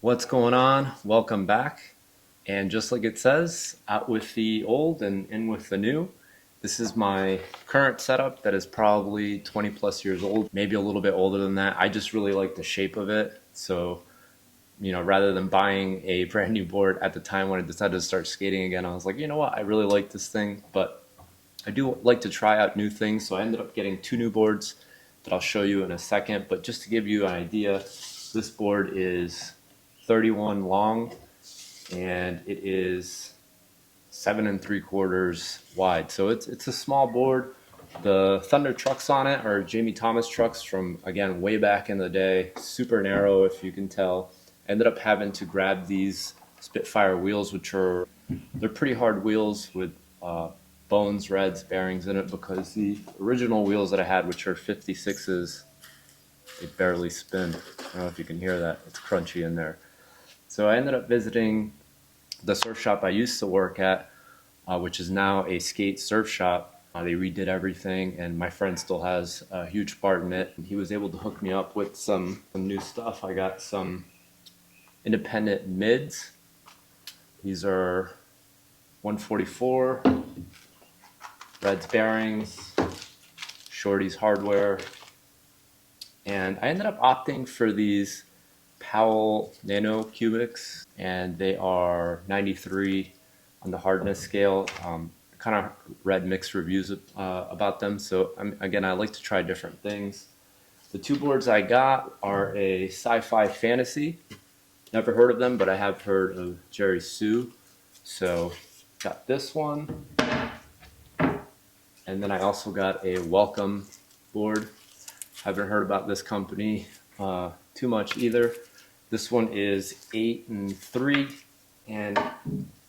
What's going on? Welcome back. And just like it says, out with the old and in with the new. This is my current setup that is probably 20 plus years old, maybe a little bit older than that. I just really like the shape of it. So, rather than buying a brand new board at the time when I decided to start skating again, I was like, you know what? I really like this thing, but I do like to try out new things. So I ended up getting two new boards that I'll show you in a second. But just to give you an idea, this board is 31 long and it is 7 3/4 wide. So it's a small board. The Thunder trucks on it are Jamie Thomas trucks from, again, way back in the day. Super narrow, if you can tell. Ended up having to grab these Spitfire wheels, they're pretty hard wheels with bones, reds, bearings in it, because the original wheels that I had, which are 56s, they barely spin. I don't know if you can hear that. It's crunchy in there. So I ended up visiting the surf shop I used to work at, which is now a skate surf shop. They redid everything, and my friend still has a huge part in it. He was able to hook me up with some new stuff. I got some independent mids. These are 144, Reds bearings, Shorty's hardware, and I ended up opting for these Powell Nano Cubics, and they are 93 on the hardness scale. Kind of read mixed reviews about them, so again, I like to try different things. The two boards I got are a SciFi Fantasy. Never heard of them, but I have heard of Jerry Sue. So got this one, and then I also got a Welcome board. Haven't heard about this company too much either. This one is 8 3, and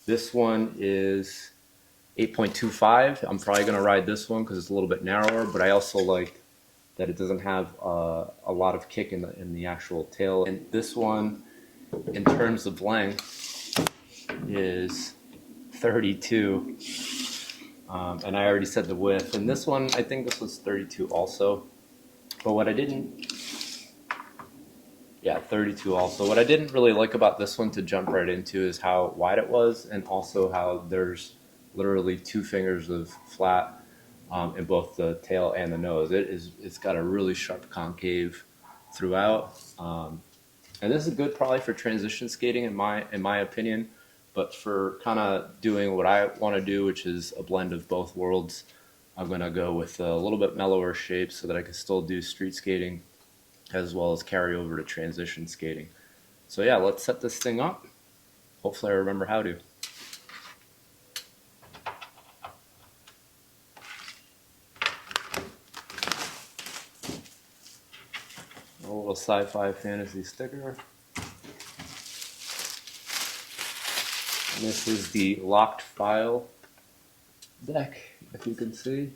this one is 8.25. I'm probably going to ride this one because it's a little bit narrower, but I also like that it doesn't have a lot of kick in the actual tail. And this one, in terms of length, is 32. And I already said the width. And this one, I think this was 32 also. But what I didn't, 32 also. What I didn't really like about this one, to jump right into, is how wide it was, and also how there's literally 2 fingers of flat in both the tail and the nose. It's got a really sharp concave throughout. And this is good probably for transition skating in my opinion, but for kind of doing what I want to do, which is a blend of both worlds, I'm going to go with a little bit mellower shape so that I can still do street skating as well as carry over to transition skating. So yeah, let's set this thing up. Hopefully I remember how to. A little SciFi Fantasy sticker. And this is the locked file deck, if you can see.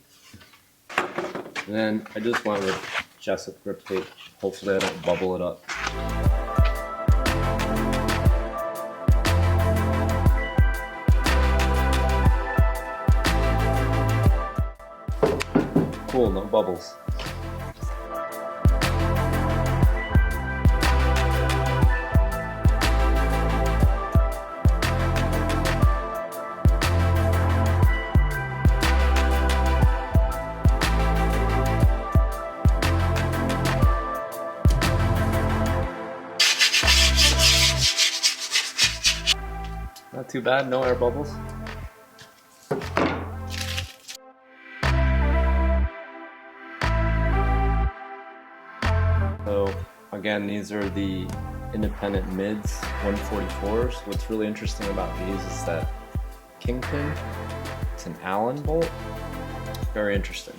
And then I just went with Jessup grip tape. Hopefully I don't bubble it up. Cool, no bubbles. Not too bad, no air bubbles. So again, these are the independent mids, 144s. What's really interesting about these is that kingpin, it's an Allen bolt. Very interesting.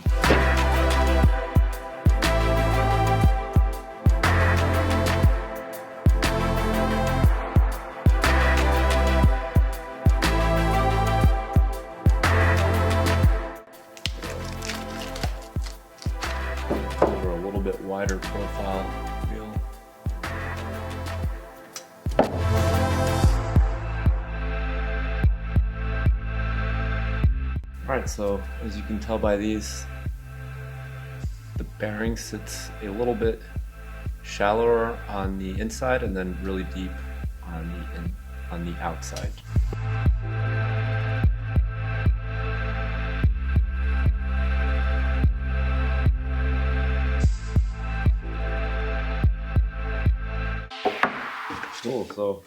Bit wider profile wheel. Alright, so as you can tell by these, the bearing sits a little bit shallower on the inside and then really deep on the outside. Cool, so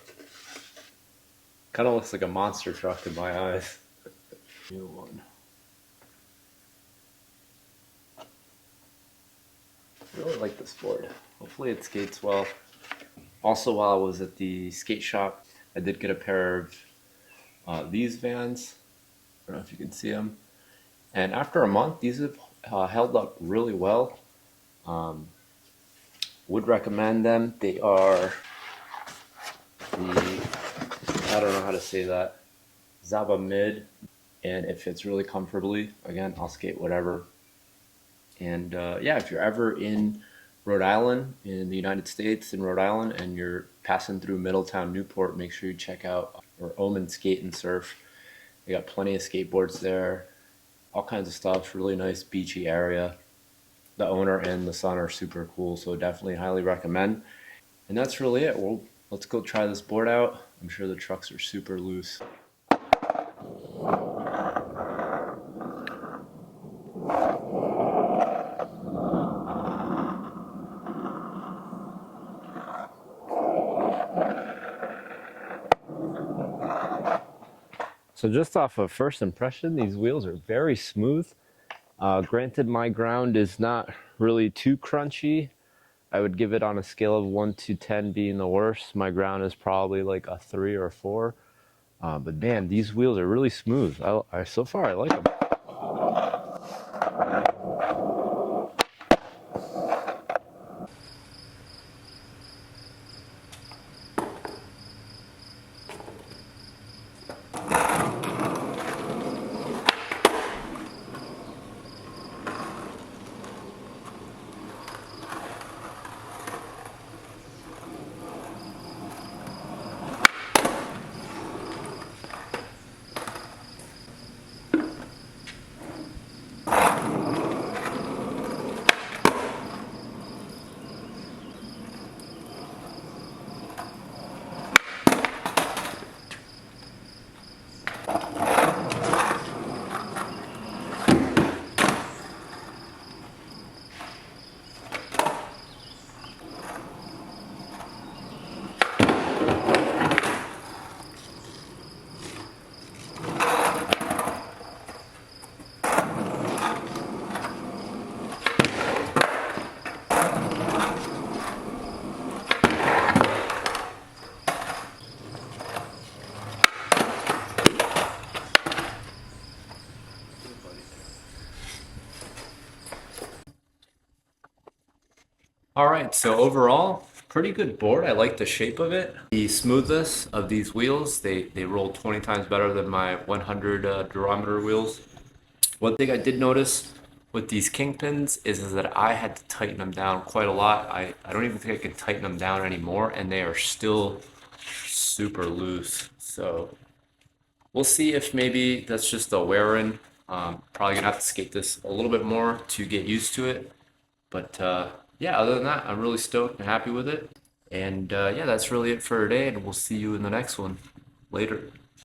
kind of looks like a monster truck in my eyes. New one. I really like this board. Hopefully it skates well. Also, while I was at the skate shop, I did get a pair of these Vans. I don't know if you can see them. And after a month, these have held up really well. Would recommend them. They are the, I don't know how to say that, Zaba Mid, and it fits really comfortably. Again, I'll skate whatever. And yeah, if you're ever in Rhode Island, in the United States, in Rhode Island, and you're passing through Middletown, Newport, make sure you check out or Omen Skate and Surf. They got plenty of skateboards there, all kinds of stuff. Really nice beachy area. The owner and the son are super cool, so definitely highly recommend. And that's really it. Well, let's go try this board out. I'm sure the trucks are super loose. So just off of first impression, these wheels are very smooth. Granted, my ground is not really too crunchy. I would give it on a scale of 1 to 10 being the worst. My ground is probably like a 3 or 4. But man, these wheels are really smooth. So far, I like them. All right, so overall, pretty good board. I like the shape of it. The smoothness of these wheels, they roll 20 times better than my 100 durometer wheels. One thing I did notice with these kingpins is that I had to tighten them down quite a lot. I don't even think I can tighten them down anymore, and they are still super loose. So we'll see if maybe that's just a wear-in. Probably gonna have to skate this a little bit more to get used to it. But yeah, other than that, I'm really stoked and happy with it. And yeah, that's really it for today, and we'll see you in the next one. Later.